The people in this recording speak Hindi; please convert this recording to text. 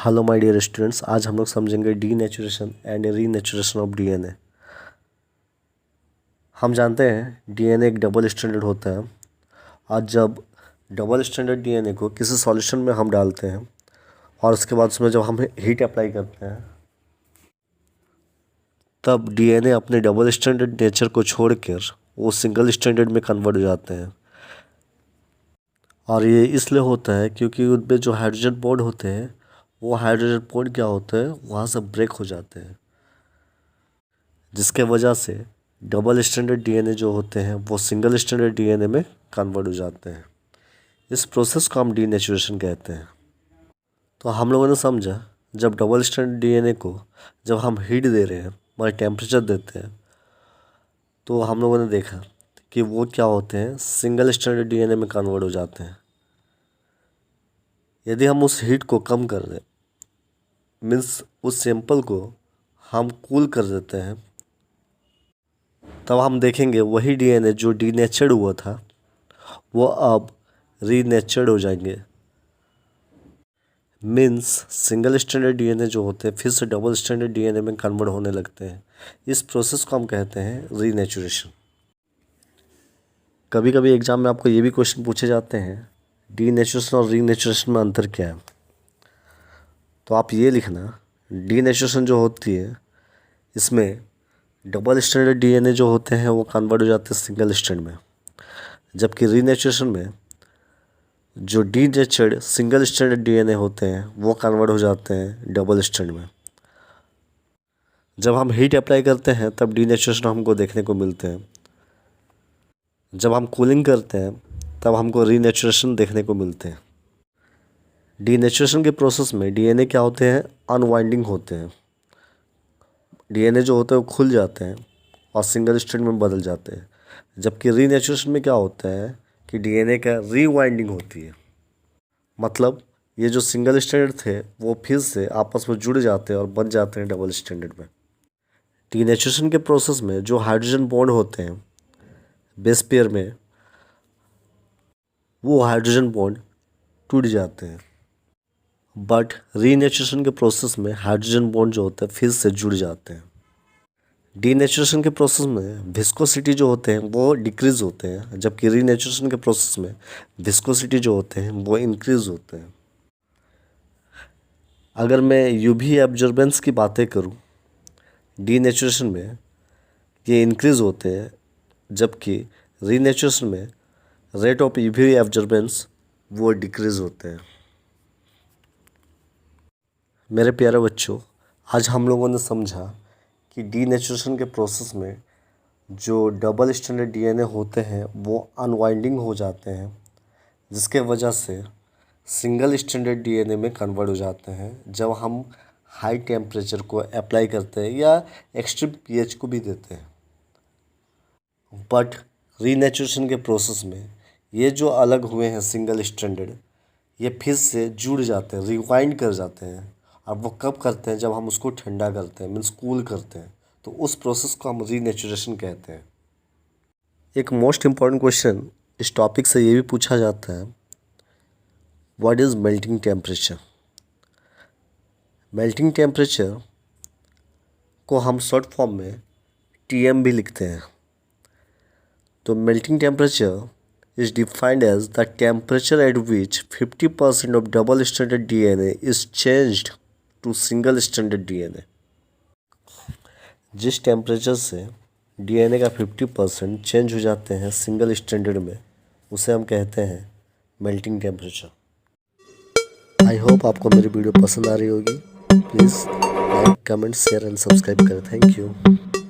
हेलो माय डियर स्टूडेंट्स, आज हम लोग समझेंगे denaturation and renaturation of DNA. हम जानते हैं डीएनए एक डबल स्टैंडर्ड होता है। आज जब डबल स्टैंडर्ड डीएनए को किसी सॉल्यूशन में हम डालते हैं और उसके बाद उसमें जब हम हीट अप्लाई करते हैं, तब डीएनए अपने डबल स्टैंडर्ड नेचर को छोड़कर वो सिंगल स्टैंडर्ड में कन्वर्ट हो जाते हैं। और ये इसलिए होता है क्योंकि उनमें जो हाइड्रोजन बॉन्ड होते हैं, वो हाइड्रोजन बॉन्ड क्या होते हैं, वहाँ से ब्रेक हो जाते हैं, जिसके वजह से डबल स्टैंडर्ड डीएनए जो होते हैं वो सिंगल स्टैंडर्ड डीएनए में कन्वर्ट हो जाते हैं। इस प्रोसेस को हम डीनेचुरेशन कहते हैं। तो हम लोगों ने समझा, जब डबल स्टैंडर्ड डीएनए को जब हम हीट दे रहे हैं, हमारे टेम्परेचर देते हैं, तो हम लोगों ने देखा कि वो क्या होते हैं, सिंगल स्टैंडर्ड डीएनए में कन्वर्ट हो जाते हैं। यदि हम उस हीट को कम कर दें, मीन्स उस सैंपल को हम कूल कर देते हैं, तब हम देखेंगे वही डीएनए जो डीनेचर्ड हुआ था वो अब रीनेचर्ड हो जाएंगे। मीन्स सिंगल स्टैंडर्ड डीएनए जो होते हैं फिर से डबल स्टैंडर्ड डीएनए में कन्वर्ट होने लगते हैं। इस प्रोसेस को हम कहते हैं रीनेचुरेशन। कभी कभी एग्जाम में आपको ये भी क्वेश्चन पूछे जाते हैं, डीनेचुरेशन और रीनेचुरेशन में अंतर क्या है। तो आप ये लिखना, डीनेचुरेशन जो होती है इसमें डबल स्टैंडर्ड डीएनए जो होते हैं वो कन्वर्ट हो जाते हैं सिंगल स्टैंड में, जबकि रीनेचुरेशन में जो डीनेचर्ड सिंगल स्टैंडर्ड डीएनए होते हैं वो कन्वर्ट हो जाते हैं डबल स्टैंड में। जब हम हीट अप्लाई करते हैं तब डीनेचुरेशन हमको देखने को मिलते हैं, जब हम कूलिंग करते हैं तब हमको रीनेचुरेशन देखने को मिलते हैं। डीनेचुरेशन के प्रोसेस में डीएनए क्या होते हैं, अनवाइंडिंग होते हैं। डीएनए जो होते हैं वो खुल जाते हैं और सिंगल स्ट्रैंड में बदल जाते हैं, जबकि रीनेचुरेशन में क्या होता है कि डीएनए का रीवाइंडिंग होती है। मतलब ये जो सिंगल स्ट्रैंड थे वो फिर से आपस में जुड़ जाते हैं और बन जाते हैं डबल स्ट्रैंडेड में। डीनेचुरेशन के प्रोसेस में जो हाइड्रोजन बॉन्ड होते हैं बेस पेयर में, वो हाइड्रोजन बॉन्ड टूट जाते हैं। बट रीनेचुरेशन के प्रोसेस में हाइड्रोजन बॉन्ड जो होते हैं फिर से जुड़ जाते हैं। डीनेचुरेशन के प्रोसेस में विस्कोसिटी जो होते हैं वो डिक्रीज होते हैं, जबकि रीनेचुरेशन के प्रोसेस में विस्कोसिटी जो होते हैं वो इंक्रीज होते हैं। अगर मैं यूवी एब्जॉर्बेंस की बातें करूं, डीनेचुरेशन में ये इंक्रीज होते हैं, जबकि रीनेचुरेशन में रेट ऑफ यूवी एब्जॉर्बेंस वो डिक्रीज होते हैं। मेरे प्यारे बच्चों, आज हम लोगों ने समझा कि डीनेचुरेशन के प्रोसेस में जो डबल स्टैंडर्ड डीएनए होते हैं वो अनवाइंडिंग हो जाते हैं, जिसके वजह से सिंगल स्टैंडर्ड डीएनए में कन्वर्ट हो जाते हैं जब हम हाई टेम्परेचर को अप्लाई करते हैं या एक्सट्रीम पीएच को भी देते हैं। बट रीनेचुरेशन के प्रोसेस में ये जो अलग हुए हैं सिंगल स्टैंडर्ड, ये फिर से जुड़ जाते हैं, रिवाइंड कर जाते हैं। और वो कब करते हैं, जब हम उसको ठंडा करते हैं, मीन्स कूल करते हैं, तो उस प्रोसेस को हम रीनेचुरेशन कहते हैं। एक मोस्ट इम्पॉर्टेंट क्वेश्चन इस टॉपिक से ये भी पूछा जाता है, what is melting temperature. Melting temperature को हम शॉर्ट फॉर्म में टीएम भी लिखते हैं। तो melting temperature is defined as the temperature at which 50% of double stranded DNA is changed to single stranded DNA। जिस टेम्परेचर से डीएनए का 50% चेंज हो जाते हैं सिंगल स्टैंडर्ड में, उसे हम कहते हैं मेल्टिंग टेम्परेचर। आई होप आपको मेरी वीडियो पसंद आ रही होगी। Please like, comment, share and subscribe करें। Thank you.